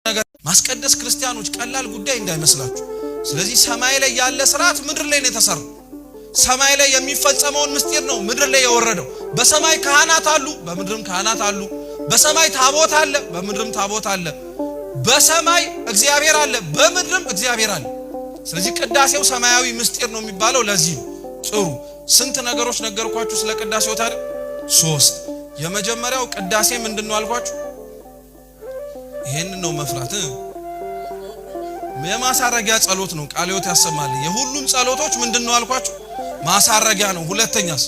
ነገር ማስቀደስ ክርስቲያኖች ቀላል ጉዳይ እንዳይመስላችሁ። ስለዚህ ሰማይ ላይ ያለ ስርዓት ምድር ላይ ነው የተሰራው። ሰማይ ላይ የሚፈጸመውን ምስጢር ነው ምድር ላይ የወረደው። በሰማይ ካህናት አሉ፣ በምድርም ካህናት አሉ። በሰማይ ታቦት አለ፣ በምድርም ታቦት አለ። በሰማይ እግዚአብሔር አለ፣ በምድርም እግዚአብሔር አለ። ስለዚህ ቅዳሴው ሰማያዊ ምስጢር ነው የሚባለው ለዚህ ነው። ጥሩ ስንት ነገሮች ነገርኳችሁ ስለ ቅዳሴው ታዲያ? 3 የመጀመሪያው ቅዳሴ ምንድነው አልኳችሁ? ይሄን ነው መፍራት። የማሳረጊያ ጸሎት ነው። ቃለ ሕይወት ያሰማል። የሁሉም ጸሎቶች ምንድነው አልኳችሁ? ማሳረጊያ ነው። ሁለተኛስ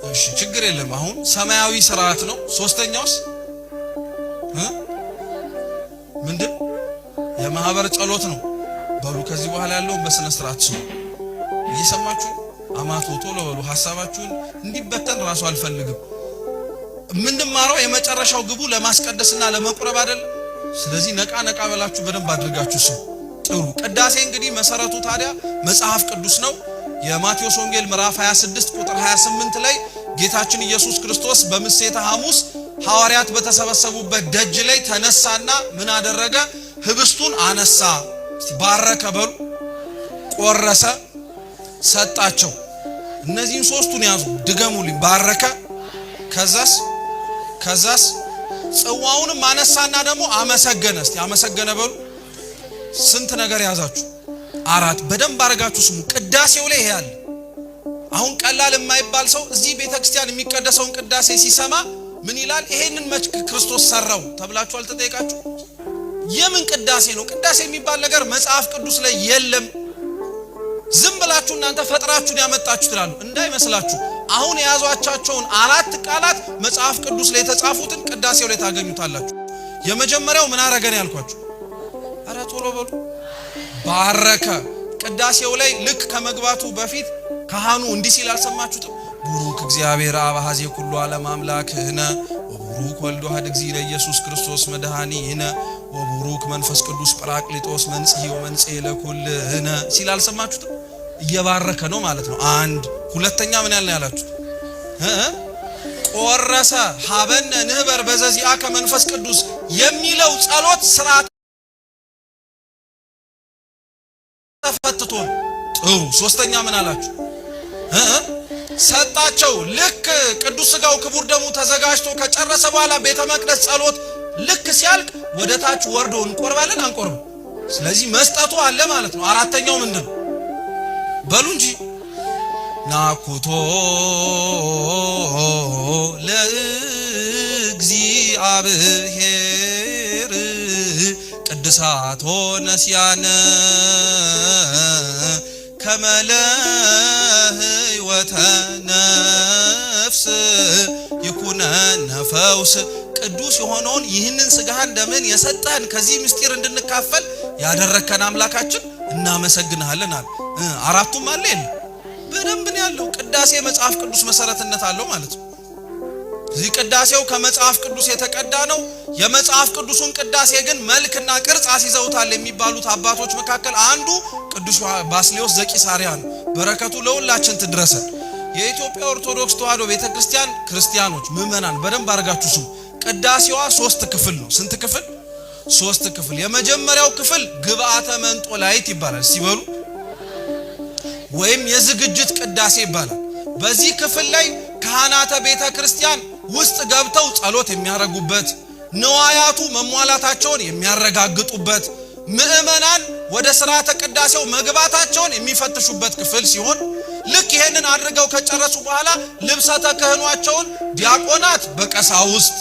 እሺ ችግር የለም። አሁን ሰማያዊ ስርዓት ነው። ሶስተኛውስ ምንድን? የማህበር ጸሎት ነው። በሉ ከዚህ በኋላ ያለው በስነ ስርዓት ነው። እየሰማችሁ አማቶ ቶሎ በሉ። ሐሳባችሁን እንዲበተን ራሱ አልፈልግም። ምንድማረው የመጨረሻው ግቡ ለማስቀደስና ለመቁረብ አይደል? ስለዚህ ነቃ ነቃ በላችሁ በደንብ አድርጋችሁ ስሙ። ጥሩ ቅዳሴ እንግዲህ መሰረቱ ታዲያ መጽሐፍ ቅዱስ ነው። የማቴዎስ ወንጌል ምዕራፍ 26 ቁጥር 28 ላይ ጌታችን ኢየሱስ ክርስቶስ በምሴተ ሐሙስ ሐዋርያት በተሰበሰቡበት ደጅ ላይ ተነሳና ምን አደረገ? ህብስቱን አነሳ፣ ባረከ፣ በሉ ቆረሰ፣ ሰጣቸው። እነዚህን ሶስቱን ያዙ፣ ድገሙልኝ። ባረከ፣ ከዛስ ጽዋውንም አነሳና ደግሞ አመሰገነ። እስቲ አመሰገነ በሉ። ስንት ነገር ያዛችሁ? 4 በደንብ አረጋችሁ ስሙ። ቅዳሴው ላይ ይሄ ያለ አሁን ቀላል የማይባል ሰው እዚህ ቤተክርስቲያን የሚቀደሰውን ቅዳሴ ሲሰማ ምን ይላል? ይሄንን መች ክርስቶስ ሰራው ተብላችሁ አልተጠየቃችሁ? የምን ቅዳሴ ነው? ቅዳሴ የሚባል ነገር መጽሐፍ ቅዱስ ላይ የለም። ዝም ብላችሁ እናንተ ፈጥራችሁን ያመጣችሁ ትላሉ። እንዳይመስላችሁ አሁን የያዟቻቸውን 4 ቃላት መጽሐፍ ቅዱስ ላይ የተጻፉትን ቅዳሴው ላይ ታገኙታላችሁ። የመጀመሪያው ምን አረገን ያልኳችሁ? አረ ቶሎ በሉ። ባረከ። ቅዳሴው ላይ ልክ ከመግባቱ በፊት ካህኑ እንዲህ ሲል አልሰማችሁትም? ቡሩክ እግዚአብሔር አብ ኀዜ ኩሉ ዓለም አምላክነ ወቡሩክ ወልድ ዋሕድ እግዚእነ ኢየሱስ ክርስቶስ መድኃኒነ ወቡሩክ መንፈስ ቅዱስ ጰራቅሊጦስ መንጽሔ ወመንጽሔ ለኩልነ ሲል አልሰማችሁትም? እየባረከ ነው ማለት ነው። 1 ሁለተኛ ምን ያላችሁ? ቆረሰ። ሀበነ ንህበር በዘዚአከ መንፈስ ቅዱስ የሚለው ጸሎት ስርዓት ተፈትቶ። ጥሩ ሶስተኛ ምን አላችሁ? ሰጣቸው። ልክ ቅዱስ ሥጋው ክቡር ደሙ ተዘጋጅቶ ከጨረሰ በኋላ ቤተ መቅደስ ጸሎት ልክ ሲያልቅ ወደ ታች ወርዶ እንቆርባለን አንቆርብ። ስለዚህ መስጠቱ አለ ማለት ነው። አራተኛው ምንድነው? በሉ እንጂ ናኩቶ ለእግዚአብሔር ቅድሳቶ ነስያነ ከመለ ሕይወተ ነፍስ ይኩነነ ፈውስ። ቅዱስ የሆነውን ይህንን ሥጋህን ደምን የሰጠህን ከዚህ ምስጢር እንድንካፈል ያደረከን አምላካችን እናመሰግንሃለን አለ። 4ቱም አለ የለ? በደንብ ነው ያለው። ቅዳሴ መጽሐፍ ቅዱስ መሰረትነት አለው ማለት ነው። እዚህ ቅዳሴው ከመጽሐፍ ቅዱስ የተቀዳ ነው። የመጽሐፍ ቅዱሱን ቅዳሴ ግን መልክና ቅርጽ አስይዘውታል የሚባሉት አባቶች መካከል አንዱ ቅዱስ ባስልዮስ ዘቂሳርያ ነው። በረከቱ ለሁላችን ትድረሰን። የኢትዮጵያ ኦርቶዶክስ ተዋሕዶ ቤተክርስቲያን ክርስቲያኖች ምእመናን በደንብ አድርጋችሁ ስሙ። ቅዳሴዋ 3 ክፍል ነው። ስንት ክፍል? 3 ክፍል። የመጀመሪያው ክፍል ግብአተ መንጦላይት ይባላል። ሲበሉ ወይም የዝግጅት ቅዳሴ ይባላል። በዚህ ክፍል ላይ ካህናተ ቤተክርስቲያን ውስጥ ገብተው ጸሎት የሚያረጉበት፣ ንዋያቱ መሟላታቸውን የሚያረጋግጡበት፣ ምእመናን ወደ ሥርዓተ ቅዳሴው መግባታቸውን የሚፈትሹበት ክፍል ሲሆን ልክ ይሄንን አድርገው ከጨረሱ በኋላ ልብሰ ተክህኗቸውን ዲያቆናት በቀሳውስት፣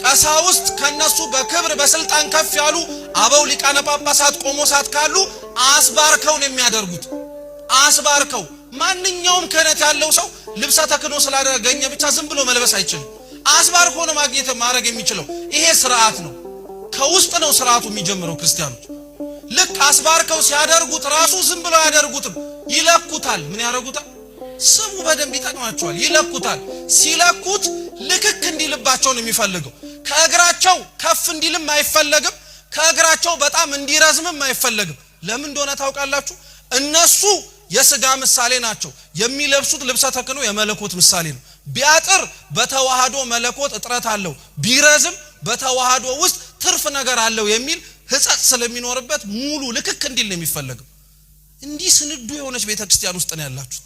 ቀሳውስት ከነሱ በክብር በስልጣን ከፍ ያሉ አበው ሊቃነ ጳጳሳት ቆሞሳት ካሉ አስባርከው ነው የሚያደርጉት። አስባርከው ማንኛውም ክህነት ያለው ሰው ልብሰ ተክህኖ ስላደረገኘ ብቻ ዝም ብሎ መልበስ አይችልም። አስባርኮ ነው ማግኘት ማድረግ የሚችለው። ይሄ ስርዓት ነው። ከውስጥ ነው ስርዓቱ የሚጀምረው። ክርስቲያኖች ልክ አስባርከው ሲያደርጉት ራሱ ዝም ብሎ ያደርጉትም፣ ይለኩታል። ምን ያደርጉታል? ስሙ በደንብ ይጠቅማቸዋል። ይለኩታል። ሲለኩት ልክክ እንዲልባቸው ነው የሚፈልገው። ከእግራቸው ከፍ እንዲልም አይፈለግም፣ ከእግራቸው በጣም እንዲረዝምም አይፈለግም። ለምን እንደሆነ ታውቃላችሁ? እነሱ የሥጋ ምሳሌ ናቸው። የሚለብሱት ልብሰ ተክህኖ የመለኮት ምሳሌ ነው። ቢያጥር በተዋህዶ መለኮት እጥረት አለው፣ ቢረዝም በተዋህዶ ውስጥ ትርፍ ነገር አለው የሚል ህጸጽ ስለሚኖርበት ሙሉ ልክክ እንዲል ነው የሚፈልገው። እንዲህ ስንዱ የሆነች ቤተክርስቲያን ውስጥ ነው ያላችሁት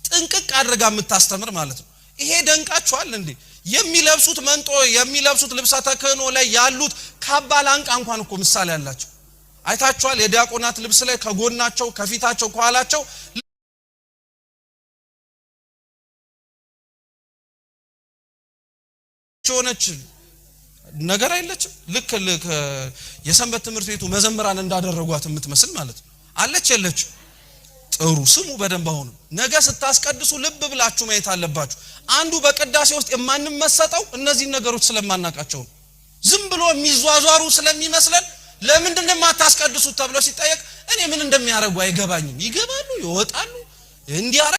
ጥንቅቅ አድርጋ የምታስተምር ማለት ነው። ይሄ ደንቃችኋል እንዴ? የሚለብሱት መንጦ የሚለብሱት ልብሰ ተክህኖ ላይ ያሉት ካባ ላንቃ እንኳን እኮ ምሳሌ ያላቸው አይታችኋል። የዲያቆናት ልብስ ላይ ከጎናቸው ከፊታቸው ከኋላቸው ሆነች ነገር አይለችም። ልክ የሰንበት ትምህርት ቤቱ መዘምራን እንዳደረጓት የምትመስል ማለት ነው። አለች የለችም? ጥሩ ስሙ በደንብ። አሁን ነገ ስታስቀድሱ ልብ ብላችሁ ማየት አለባችሁ። አንዱ በቅዳሴ ውስጥ የማንመሰጠው እነዚህ ነገሮች ስለማናቃቸው ዝም ብሎ የሚዟዟሩ ስለሚመስለን ለምንድን ነው የማታስቀድሱት ተብሎ ሲጠየቅ እኔ ምን እንደሚያረጉ አይገባኝም። ይገባሉ፣ ይወጣሉ፣ እንዲያረ